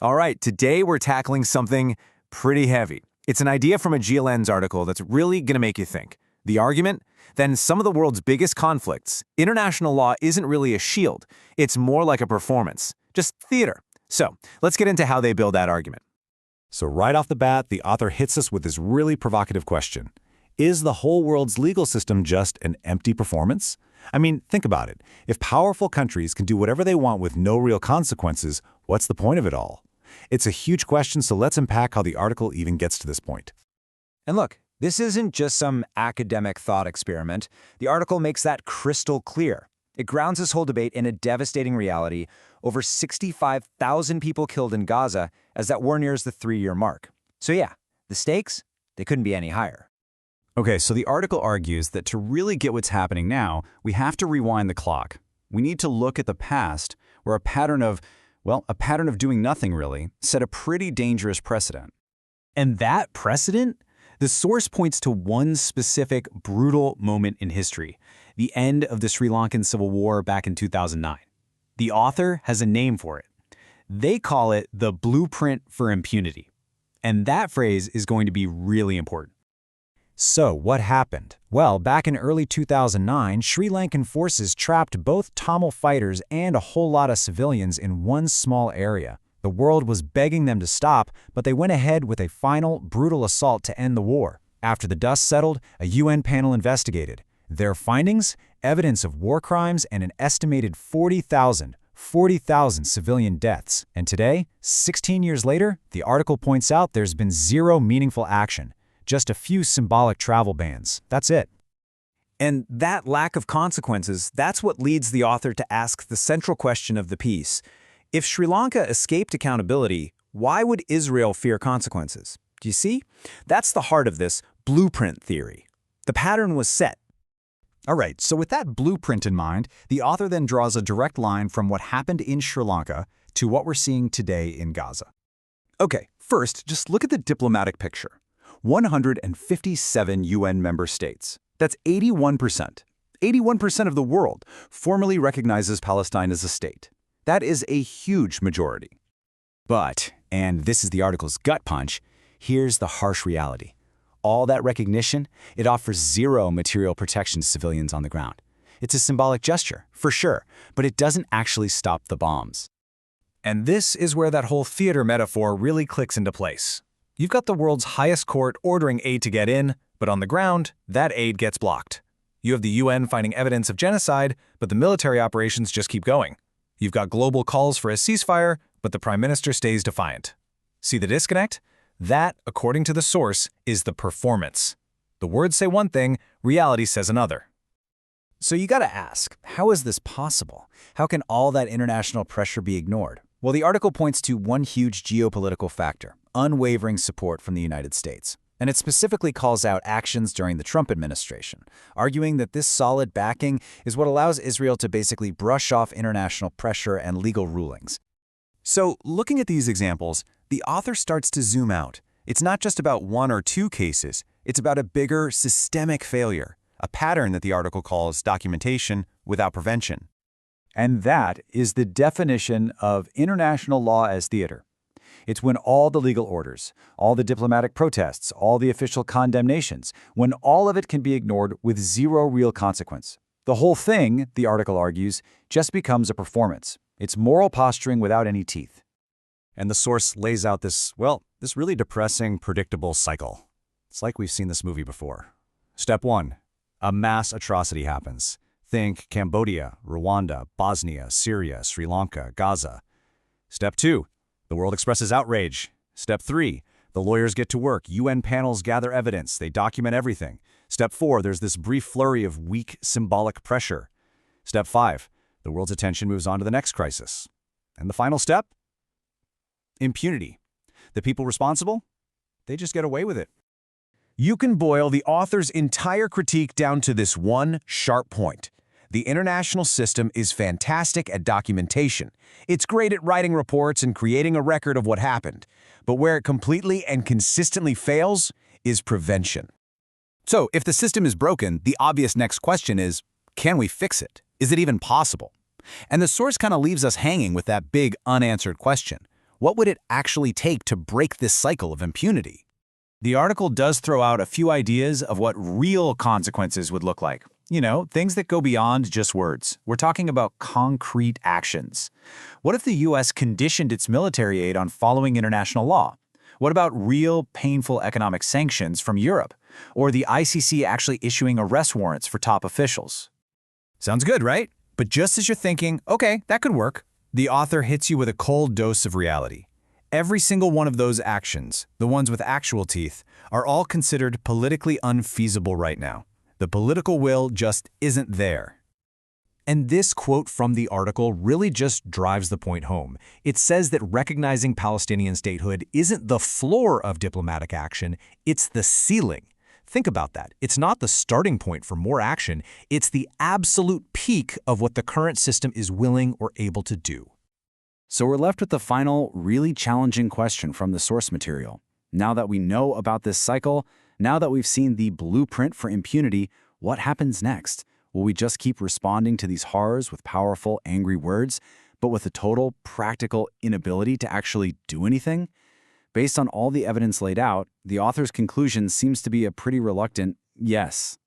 All right, today we're tackling something pretty heavy. It's an idea from a GLN's article that's really going to make you think. The argument? Then some of the world's biggest conflicts, international law isn't really a shield. It's more like a performance, just theater. So let's get into how they build that argument. So right off the bat, the author hits us with this really provocative question. Is the whole world's legal system just an empty performance? I mean, think about it. If powerful countries can do whatever they want with no real consequences, what's the point of it all? It's a huge question, so let's unpack how the article even gets to this point. And look, this isn't just some academic thought experiment. The article makes that crystal clear. It grounds this whole debate in a devastating reality: over 65,000 people killed in Gaza as that war nears the 3-year mark. So yeah, the stakes, they couldn't be any higher. Okay, so the article argues that to really get what's happening now, we have to rewind the clock. We need to look at the past, where a pattern of doing nothing really, set a pretty dangerous precedent. And that precedent? The source points to one specific brutal moment in history, the end of the Sri Lankan Civil War back in 2009. The author has a name for it. They call it the blueprint for impunity. And that phrase is going to be really important. So what happened? Well, back in early 2009, Sri Lankan forces trapped both Tamil fighters and a whole lot of civilians in one small area. The world was begging them to stop, but they went ahead with a final, brutal assault to end the war. After the dust settled, a UN panel investigated. Their findings? Evidence of war crimes and an estimated 40,000 civilian deaths. And today, 16 years later, the article points out there's been zero meaningful action. Just a few symbolic travel bans. That's it. And that lack of consequences, that's what leads the author to ask the central question of the piece. If Sri Lanka escaped accountability, why would Israel fear consequences? Do you see? That's the heart of this blueprint theory. The pattern was set. All right, so with that blueprint in mind, the author then draws a direct line from what happened in Sri Lanka to what we're seeing today in Gaza. Okay, first, just look at the diplomatic picture. 157 UN member states. That's 81%. 81% of the world formally recognizes Palestine as a state. That is a huge majority. But, and this is the article's gut punch, here's the harsh reality. All that recognition, it offers zero material protection to civilians on the ground. It's a symbolic gesture, for sure, but it doesn't actually stop the bombs. And this is where that whole theater metaphor really clicks into place. You've got the world's highest court ordering aid to get in, but on the ground, that aid gets blocked. You have the UN finding evidence of genocide, but the military operations just keep going. You've got global calls for a ceasefire, but the Prime Minister stays defiant. See the disconnect? That, according to the source, is the performance. The words say one thing, reality says another. So you gotta ask, how is this possible? How can all that international pressure be ignored? Well, the article points to one huge geopolitical factor: unwavering support from the United States. And it specifically calls out actions during the Trump administration, arguing that this solid backing is what allows Israel to basically brush off international pressure and legal rulings. So, looking at these examples, the author starts to zoom out. It's not just about one or two cases, it's about a bigger, systemic failure, a pattern that the article calls documentation without prevention. And that is the definition of international law as theater. It's when all the legal orders, all the diplomatic protests, all the official condemnations, when all of it can be ignored with zero real consequence. The whole thing, the article argues, just becomes a performance. It's moral posturing without any teeth. And the source lays out this really depressing, predictable cycle. It's like we've seen this movie before. Step 1. A mass atrocity happens. Think Cambodia, Rwanda, Bosnia, Syria, Sri Lanka, Gaza. Step 2. The world expresses outrage. Step 3. The lawyers get to work. UN panels gather evidence. They document everything. Step 4. There's this brief flurry of weak symbolic pressure. Step 5. The world's attention moves on to the next crisis. And the final step? Impunity. The people responsible? They just get away with it. You can boil the author's entire critique down to this one sharp point. The international system is fantastic at documentation. It's great at writing reports and creating a record of what happened. But where it completely and consistently fails is prevention. So, if the system is broken, the obvious next question is, can we fix it? Is it even possible? And the source kind of leaves us hanging with that big unanswered question. What would it actually take to break this cycle of impunity? The article does throw out a few ideas of what real consequences would look like. You know, things that go beyond just words. We're talking about concrete actions. What if the U.S. conditioned its military aid on following international law? What about real, painful economic sanctions from Europe? Or the ICC actually issuing arrest warrants for top officials? Sounds good, right? But just as you're thinking, okay, that could work, the author hits you with a cold dose of reality. Every single one of those actions, the ones with actual teeth, are all considered politically unfeasible right now. The political will just isn't there. And this quote from the article really just drives the point home. It says that recognizing Palestinian statehood isn't the floor of diplomatic action, it's the ceiling. Think about that. It's not the starting point for more action, it's the absolute peak of what the current system is willing or able to do. So we're left with the final, really challenging question from the source material. Now that we know about this cycle, now that we've seen the blueprint for impunity, what happens next? Will we just keep responding to these horrors with powerful, angry words, but with a total, practical inability to actually do anything? Based on all the evidence laid out, the author's conclusion seems to be a pretty reluctant yes.